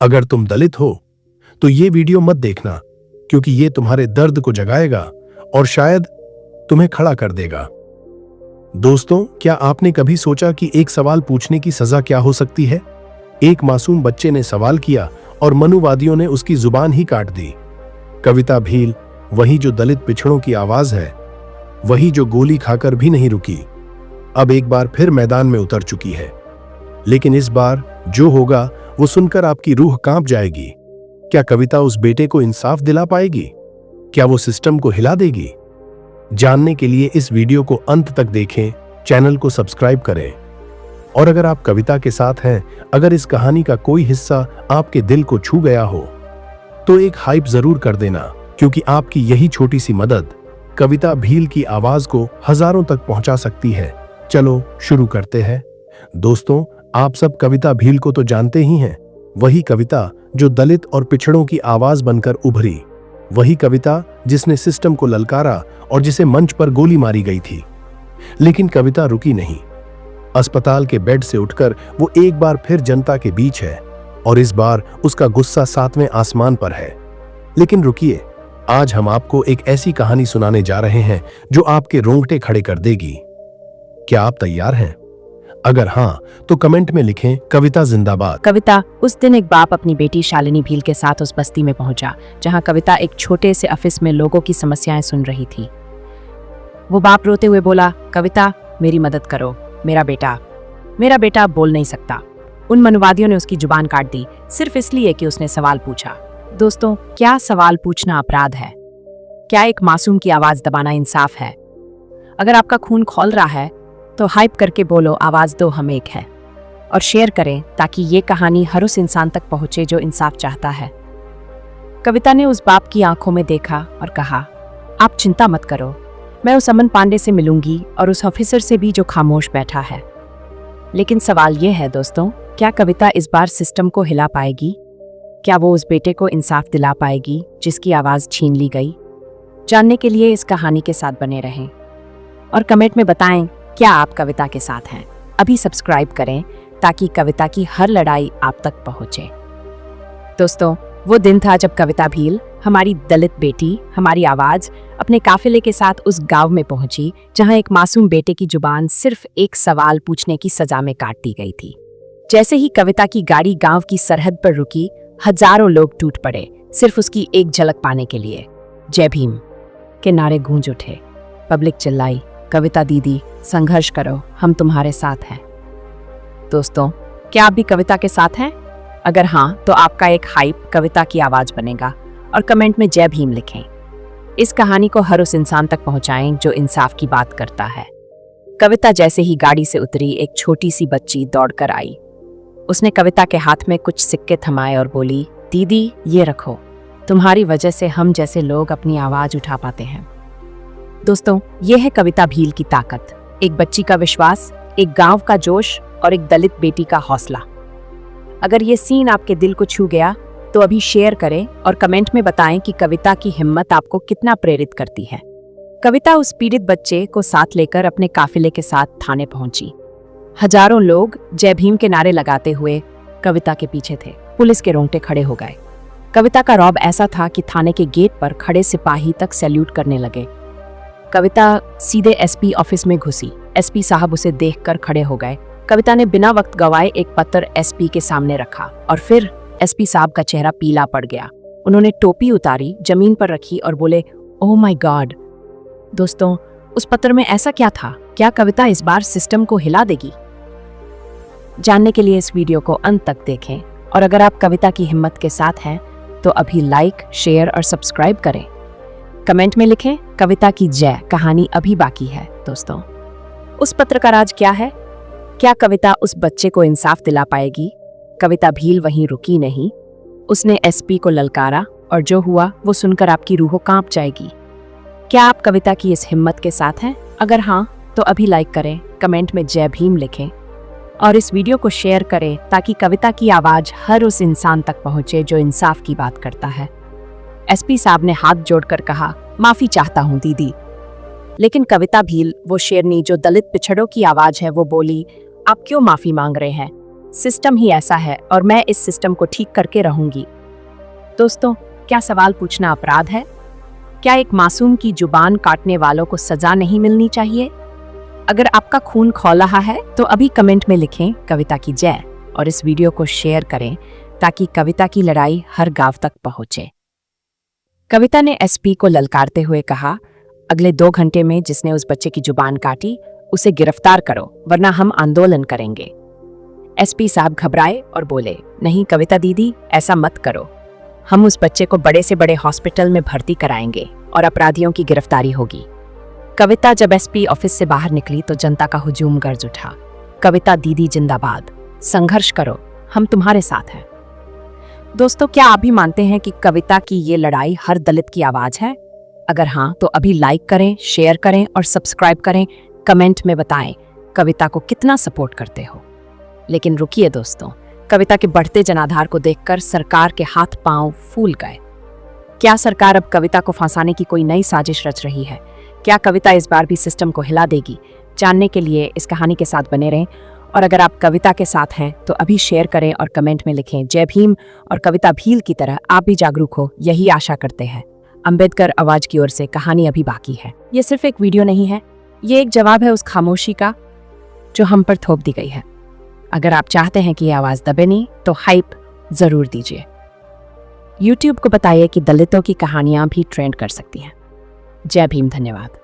अगर तुम दलित हो तो ये वीडियो मत देखना, क्योंकि ये तुम्हारे दर्द को जगाएगा और शायद तुम्हें खड़ा कर देगा। दोस्तों, क्या आपने कभी सोचा कि एक सवाल पूछने की सजा क्या हो सकती है? एक मासूम बच्चे ने सवाल किया और मनुवादियों ने उसकी जुबान ही काट दी। कविता भील, वही जो दलित पिछड़ों की आवाज है, वही जो गोली खाकर भी नहीं रुकी, अब एक बार फिर मैदान में उतर चुकी है। लेकिन इस बार जो होगा वो सुनकर आपकी रूह कांप जाएगी। क्या कविता उस बेटे को इंसाफ दिला पाएगी? क्या वो सिस्टम को हिला देगी? जानने के लिए इस वीडियो को अंत तक देखें, चैनल को सब्सक्राइब करें। और अगर आप कविता के साथ हैं, अगर इस कहानी का कोई हिस्सा आपके दिल को छू गया हो, तो एक हाइप जरूर कर देना, क्योंकि आपकी यही छोटी सी मदद कविता भील की आवाज को हजारों तक पहुंचा सकती है। चलो शुरू करते हैं। दोस्तों, आप सब कविता भील को तो जानते ही हैं, वही कविता जो दलित और पिछड़ों की आवाज बनकर उभरी, वही कविता जिसने सिस्टम को ललकारा और जिसे मंच पर गोली मारी गई थी। लेकिन कविता रुकी नहीं। अस्पताल के बेड से उठकर वो एक बार फिर जनता के बीच है, और इस बार उसका गुस्सा 7वें आसमान पर है। लेकिन रुकिए, आज हम आपको एक ऐसी कहानी सुनाने जा रहे हैं जो आपके रोंगटे खड़े कर देगी। क्या आप तैयार हैं? अगर हाँ, तो कमेंट में लिखें कविता जिंदाबाद। कविता। उस दिन एक बाप अपनी बेटी शालिनी भील के साथ उस बस्ती में पहुंचा, जहां कविता एक छोटे से ऑफिस में लोगों की समस्याएं सुन रही थी। वो बाप रोते हुए बोला, कविता, मेरी मदद करो, मेरा बेटा बोल नहीं सकता। उन मनुवादियों ने उसकी जुबान काट दी, सिर्फ इसलिए कि उसने सवाल पूछा। दोस्तों, क्या सवाल पूछना अपराध है? क्या एक मासूम की आवाज दबाना इंसाफ है? अगर आपका खून खौल रहा है तो हाइप करके बोलो, आवाज दो, हम एक है। और शेयर करें ताकि ये कहानी हर उस इंसान तक पहुंचे जो इंसाफ चाहता है। कविता ने उस बाप की आंखों में देखा और कहा, आप चिंता मत करो, मैं उस अमन पांडे से मिलूंगी और उस ऑफिसर से भी जो खामोश बैठा है। लेकिन सवाल ये है दोस्तों, क्या कविता इस बार सिस्टम को हिला पाएगी? क्या वो उस बेटे को इंसाफ दिला पाएगी जिसकी आवाज छीन ली गई? जानने के लिए इस कहानी के साथ बने रहें और कमेंट में बताएं क्या आप कविता के साथ हैं। अभी सब्सक्राइब करें ताकि कविता की हर लड़ाई आप तक पहुंचे। दोस्तों, वो दिन था जब कविता भील, हमारी दलित बेटी, हमारी आवाज, अपने काफिले के साथ उस गांव में पहुंची जहां एक मासूम बेटे की जुबान सिर्फ एक सवाल पूछने की सजा में काट दी गई थी। जैसे ही कविता की गाड़ी गांव की सरहद पर रुकी, हजारों लोग टूट पड़े, सिर्फ उसकी एक झलक पाने के लिए। जय भीम के नारे गूंज उठे। पब्लिक चिल्लाई, कविता दीदी, संघर्ष करो, हम तुम्हारे साथ हैं। दोस्तों, क्या आप भी कविता के साथ हैं? अगर हाँ, तो आपका एक हाइप कविता की आवाज बनेगा और कमेंट में जय भीम लिखें। इस कहानी को हर उस इंसान तक पहुंचाएं जो इंसाफ की बात करता है। कविता जैसे ही गाड़ी से उतरी, एक छोटी सी बच्ची दौड़कर आई। उसने कविता के हाथ में कुछ सिक्के थमाए और बोली, दीदी, ये रखो, तुम्हारी वजह से हम जैसे लोग अपनी आवाज उठा पाते हैं। दोस्तों, ये है कविता भील की ताकत, एक बच्ची का विश्वास, एक गांव का जोश और एक दलित बेटी का हौसला। अगर ये सीन आपके दिल को छू गया तो अभी शेयर करें और कमेंट में बताएं कि कविता की हिम्मत आपको कितना प्रेरित करती है। कविता उस पीड़ित बच्चे को साथ लेकर अपने काफिले के साथ थाने पहुंची। हजारों लोग जय भीम के नारे लगाते हुए कविता के पीछे थे। पुलिस के रोंगटे खड़े हो गए। कविता का रौब ऐसा था कि थाने के गेट पर खड़े सिपाही तक सैल्यूट करने लगे। कविता सीधे एसपी ऑफिस में घुसी। एसपी साहब उसे देखकर खड़े हो गए। कविता ने बिना वक्त गवाए एक पत्र एसपी के सामने रखा और फिर एसपी साहब का चेहरा पीला पड़ गया। उन्होंने टोपी उतारी, जमीन पर रखी और बोले, ओह माय गॉड। दोस्तों, उस पत्र में ऐसा क्या था? क्या कविता इस बार सिस्टम को हिला देगी? जानने के लिए इस वीडियो को अंत तक देखें और अगर आप कविता की हिम्मत के साथ हैं तो अभी लाइक, शेयर और सब्सक्राइब करें। कमेंट में लिखें कविता की जय, कहानी अभी बाकी है। दोस्तों, उस पत्र का राज क्या है? क्या कविता उस बच्चे को इंसाफ दिला पाएगी? कविता भील वहीं रुकी नहीं, उसने एसपी को ललकारा और जो हुआ वो सुनकर आपकी रूह कांप जाएगी। क्या आप कविता की इस हिम्मत के साथ हैं? अगर हाँ, तो अभी लाइक करें, कमेंट में जय भीम लिखें और इस वीडियो को शेयर करें ताकि कविता की आवाज हर उस इंसान तक पहुंचे जो इंसाफ की बात करता है। एसपी साहब ने हाथ जोड़कर कहा, माफी चाहता हूं दीदी। लेकिन कविता भील, वो शेरनी जो दलित पिछड़ों की आवाज है, वो बोली, आप क्यों माफी मांग रहे हैं? सिस्टम ही ऐसा है और मैं इस सिस्टम को ठीक करके रहूंगी। दोस्तों, क्या सवाल पूछना अपराध है? क्या एक मासूम की जुबान काटने वालों को सजा नहीं मिलनी चाहिए? अगर आपका खून खौल रहा है तो अभी कमेंट में लिखें कविता की जय और इस वीडियो को शेयर करें ताकि कविता की लड़ाई हर गांव तक पहुंचे। कविता ने एसपी को ललकारते हुए कहा, अगले 2 घंटे में जिसने उस बच्चे की जुबान काटी उसे गिरफ्तार करो, वरना हम आंदोलन करेंगे। एसपी साहब घबराए और बोले, नहीं कविता दीदी, ऐसा मत करो। हम उस बच्चे को बड़े से बड़े हॉस्पिटल में भर्ती कराएंगे और अपराधियों की गिरफ्तारी होगी। कविता जब एसपी ऑफिस से बाहर निकली तो जनता का हुजूम गर्ज उठा। कविता दीदी जिंदाबाद, संघर्ष करो, हम तुम्हारे साथ हैं। दोस्तों, क्या आप भी मानते हैं कि कविता की ये लड़ाई हर दलित की आवाज है? अगर हाँ तो अभी लाइक करें, शेयर करें और सब्सक्राइब करें। कमेंट में बताएं कविता को कितना सपोर्ट करते हो। लेकिन रुकिए दोस्तों, कविता के बढ़ते जनाधार को देखकर सरकार के हाथ पांव फूल गए। क्या सरकार अब कविता को फंसाने की कोई नई साजिश रच रही है? क्या कविता इस बार भी सिस्टम को हिला देगी? जानने के लिए इस कहानी के साथ बने रहें और अगर आप कविता के साथ हैं तो अभी शेयर करें और कमेंट में लिखें जय भीम और कविता भील की तरह आप भी जागरूक हो, यही आशा करते हैं। अंबेडकर आवाज की ओर से कहानी अभी बाकी है। ये सिर्फ एक वीडियो नहीं है, ये एक जवाब है उस खामोशी का जो हम पर थोप दी गई है। अगर आप चाहते हैं कि ये आवाज दबे नहीं तो हाइप जरूर दीजिए। YouTube को बताइए कि दलितों की कहानियां भी ट्रेंड कर सकती हैं। जय भीम, धन्यवाद।